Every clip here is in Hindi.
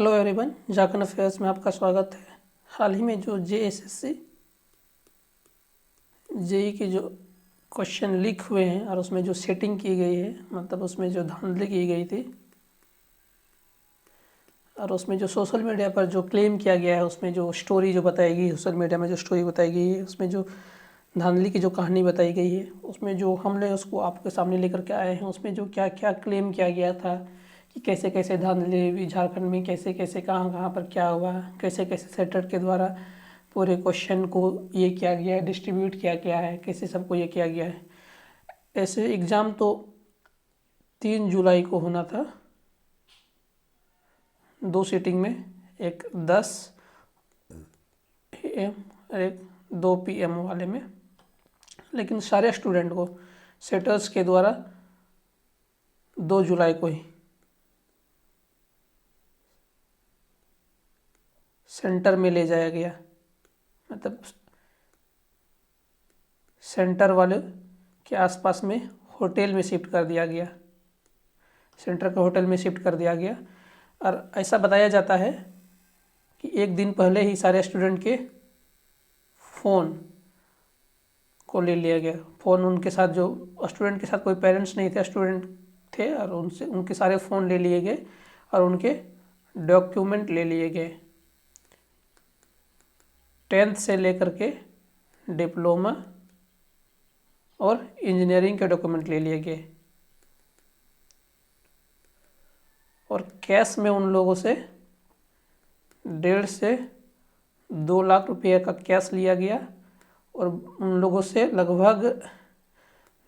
हेलो एवरीवन, जागरण अफेयर्स में आपका स्वागत है। हाल ही में जो JSSC जेई के जो क्वेश्चन लीक हुए हैं और उसमें जो सेटिंग की गई है, मतलब उसमें जो धांधली की गई थी और उसमें जो सोशल मीडिया पर जो क्लेम किया गया है, उसमें जो स्टोरी जो बताई गई, सोशल मीडिया में जो स्टोरी बताई गई है, उसमें जो धांधली की जो कहानी बताई गई है, उसमें जो हमने उसको आपके सामने लेकर के आए हैं, उसमें जो क्या क्या क्लेम किया गया था कि कैसे कैसे धांधली हुई झारखंड में, कैसे कैसे कहाँ कहाँ पर क्या हुआ, कैसे कैसे सेटर के द्वारा पूरे क्वेश्चन को ये किया गया है, डिस्ट्रीब्यूट किया गया है, कैसे सबको ये किया गया है। ऐसे एग्ज़ाम तो 3 जुलाई को होना था, 2 सीटिंग में, एक 10 AM और एक 2 PM वाले में, लेकिन सारे स्टूडेंट को सेटर्स के द्वारा 2 जुलाई को ही सेंटर में ले जाया गया, मतलब सेंटर वाले के आसपास में होटल में शिफ्ट कर दिया गया, सेंटर के होटल में शिफ्ट कर दिया गया। और ऐसा बताया जाता है कि एक दिन पहले ही सारे स्टूडेंट के फ़ोन को ले लिया गया। फ़ोन उनके साथ, जो स्टूडेंट के साथ कोई पेरेंट्स नहीं थे, स्टूडेंट थे, और उनसे उनके सारे फ़ोन ले लिए गए और उनके डॉक्यूमेंट ले लिए गए। 10th से लेकर के डिप्लोमा और इंजीनियरिंग के डॉक्यूमेंट ले लिए गए और कैश में उन लोगों से 1.5 से 2 लाख रुपये का कैश लिया गया और उन लोगों से लगभग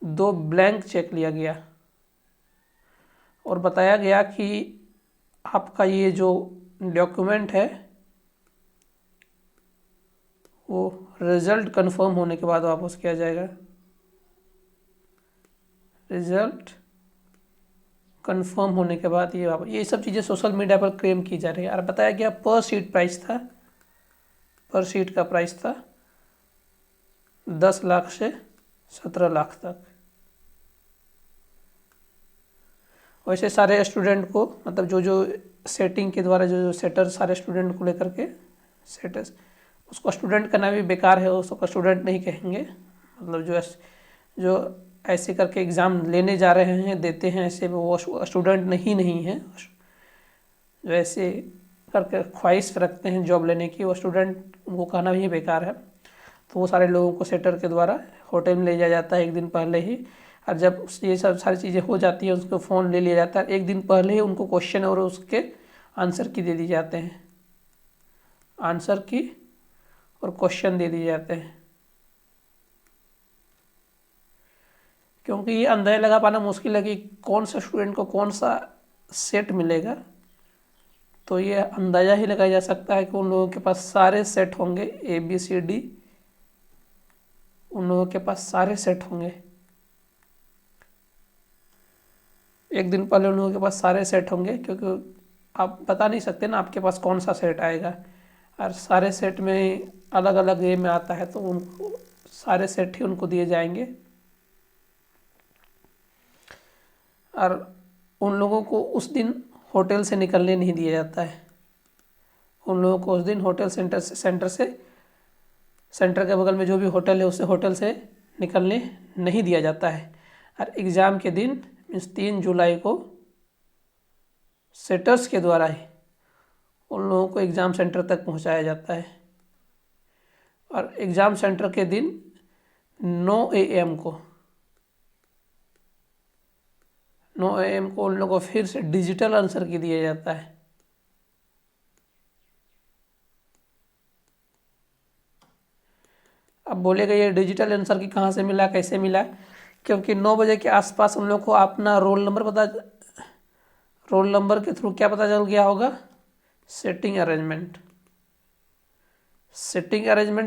2 ब्लैंक चेक लिया गया और बताया गया कि आपका ये जो डॉक्यूमेंट है वो रिज़ल्ट कंफर्म होने के बाद वापस किया जाएगा। रिज़ल्ट कंफर्म होने के बाद ये सब चीज़ें सोशल मीडिया पर क्लेम की जा रही है। और बताया गया पर सीट प्राइस था, पर सीट का प्राइस था 10 लाख से 17 लाख तक। वैसे सारे स्टूडेंट को, मतलब जो जो सेटिंग के द्वारा जो सेटर सारे स्टूडेंट को लेकर के सेटर्स, उसको स्टूडेंट करना भी बेकार है, उसको स्टूडेंट नहीं कहेंगे। मतलब जो ऐसे करके एग्ज़ाम लेने जा रहे हैं, देते हैं, ऐसे वो स्टूडेंट नहीं है। जो ऐसे करके ख्वाहिश रखते हैं जॉब लेने की, वो स्टूडेंट, उनको कहना भी बेकार है। तो वो सारे लोगों को सेटर के द्वारा होटल में ले जाया जाता है एक दिन पहले ही, और जब ये सब सारी चीज़ें हो जाती है उसको फ़ोन ले लिया जाता है। एक दिन पहले ही उनको क्वेश्चन और उसके आंसर की दे दी जाते हैं, आंसर की और क्वेश्चन दे दिए जाते हैं, क्योंकि ये अंदाज़ा लगा पाना मुश्किल है कि कौन सा स्टूडेंट को कौन सा सेट मिलेगा। तो ये अंदाज़ा ही लगाया जा सकता है कि उन लोगों के पास सारे सेट होंगे, ABCD, उन लोगों के पास सारे सेट होंगे। एक दिन पहले उन लोगों के पास सारे सेट होंगे, क्योंकि आप बता नहीं सकते ना आपके पास कौन सा सेट आएगा, और सारे सेट में अलग अलग ये में आता है, तो उनको सारे सेट ही उनको दिए जाएंगे। और उन लोगों को उस दिन होटल से निकलने नहीं दिया जाता है। उन लोगों को उस दिन होटल सेंटर के बगल में जो भी होटल है उससे होटल से निकलने नहीं दिया जाता है। और एग्ज़ाम के दिन मीन्स 3 जुलाई को सेटर्स के द्वारा ही उन लोगों को एग्ज़ाम सेंटर तक पहुंचाया जाता है। और एग्ज़ाम सेंटर के दिन 9 AM को उन लोगों को फिर से डिजिटल आंसर की दिया जाता है। अब बोलेगा ये डिजिटल आंसर की कहाँ से मिला, कैसे मिला, क्योंकि 9 बजे के आसपास उन लोगों को अपना रोल नंबर के थ्रू क्या पता चल गया होगा, सेटिंग अरेंजमेंट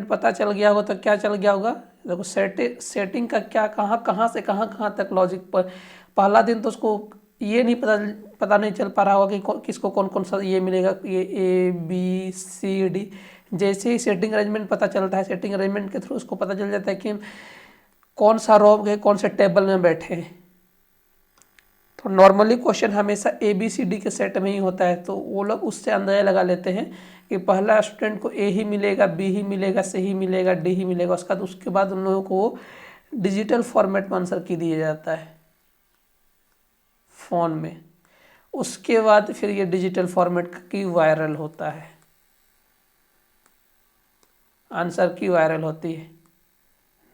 पता चल गया होगा। तो क्या चल गया होगा, देखो सेटिंग का क्या, कहाँ से कहाँ तक लॉजिक पर। पहला दिन तो उसको ये नहीं पता नहीं चल पा रहा होगा कि किसको कौन कौन सा ये मिलेगा, ये ABCD। जैसे ही सेटिंग अरेंजमेंट पता चलता है, सेटिंग अरेंजमेंट के थ्रू उसको पता चल जाता है कि कौन सा रो के कौन से टेबल में बैठे हैं। अब नॉर्मली क्वेश्चन हमेशा ABCD के सेट में ही होता है, तो वो लोग उससे अंदाजा लगा लेते हैं कि पहला स्टूडेंट को A ही मिलेगा, B ही मिलेगा, C ही मिलेगा, D ही मिलेगा। उसके बाद उन लोगों को डिजिटल फॉर्मेट में आंसर की दिया जाता है फ़ोन में। उसके बाद फिर ये डिजिटल फॉर्मेट की वायरल होता है, आंसर की वायरल होती है।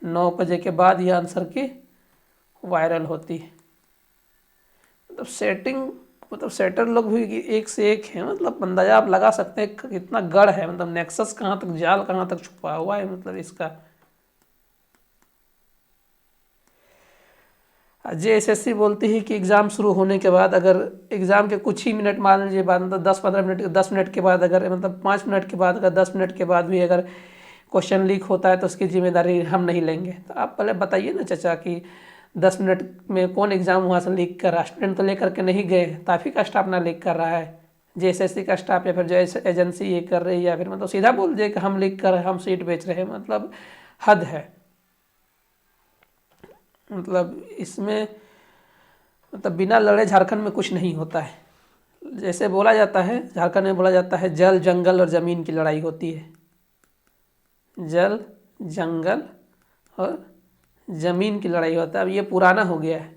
9 बजे के बाद ये आंसर की वायरल होती है। मतलब सेटर लोग भी एक से एक है, मतलब अंदाजा आप लगा सकते हैं कितना गढ़ है, मतलब नेक्सस कहाँ तक, जाल कहाँ तक छुपा हुआ है मतलब इसका। JSSC बोलती है कि एग्ज़ाम शुरू होने के बाद अगर एग्ज़ाम के कुछ ही मिनट, मान लीजिए बाद, मतलब 10-15 मिनट, 10 मिनट के बाद अगर, मतलब 5 मिनट के बाद, अगर 10 मिनट के बाद भी अगर क्वेश्चन लीक होता है तो उसकी जिम्मेदारी हम नहीं लेंगे। तो आप पहले बताइए ना चाचा कि 10 मिनट में कौन एग्ज़ाम वहाँ से लीक कर रहा है? स्टूडेंट तो लेकर के नहीं गए, तो आप ही का स्टाफ ना लीक कर रहा है, JSSC का स्टाफ या फिर जो एजेंसी ये कर रही है, या फिर मतलब सीधा बोल दिए कि हम लीक कर रहे हैं, हम सीट बेच रहे हैं। मतलब हद है। मतलब इसमें मतलब बिना लड़े झारखंड में कुछ नहीं होता है। जैसे बोला जाता है, झारखंड में बोला जाता है जल जंगल और ज़मीन की लड़ाई होती है। जल जंगल और ज़मीन की लड़ाई होता है। अब ये पुराना हो गया है,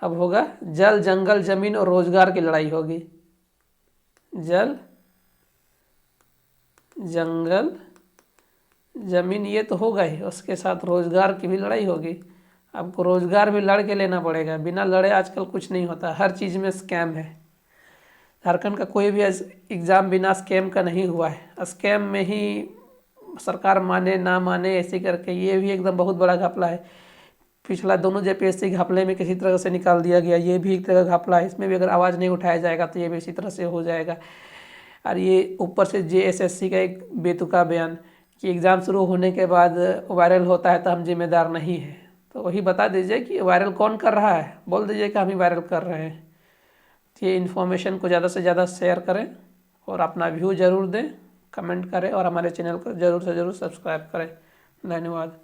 अब होगा जल जंगल ज़मीन और रोज़गार की लड़ाई होगी। जल जंगल ज़मीन ये तो होगा ही, उसके साथ रोज़गार की भी लड़ाई होगी। आपको रोज़गार भी लड़ के लेना पड़ेगा, बिना लड़े आजकल कुछ नहीं होता। हर चीज़ में स्कैम है। झारखंड का कोई भी एग्ज़ाम बिना स्कैम का नहीं हुआ है। स्कैम में ही सरकार माने ना माने ऐसे करके, ये भी एकदम बहुत बड़ा घपला है। पिछला दोनों JPSC घपले में किसी तरह से निकाल दिया गया, ये भी एक तरह का घपला है। इसमें भी अगर आवाज़ नहीं उठाया जाएगा तो ये भी इसी तरह से हो जाएगा। और ये ऊपर से JSSC का एक बेतुका बयान कि एग्ज़ाम शुरू होने के बाद वायरल होता है तो हम जिम्मेदार नहीं हैं। तो वही बता दीजिए कि वायरल कौन कर रहा है, बोल दीजिए कि हम ही वायरल कर रहे हैं। तो ये इन्फॉर्मेशन को ज़्यादा से ज़्यादा शेयर करें और अपना व्यू ज़रूर दें, कमेंट करें और हमारे चैनल को ज़रूर से ज़रूर सब्सक्राइब करें। धन्यवाद।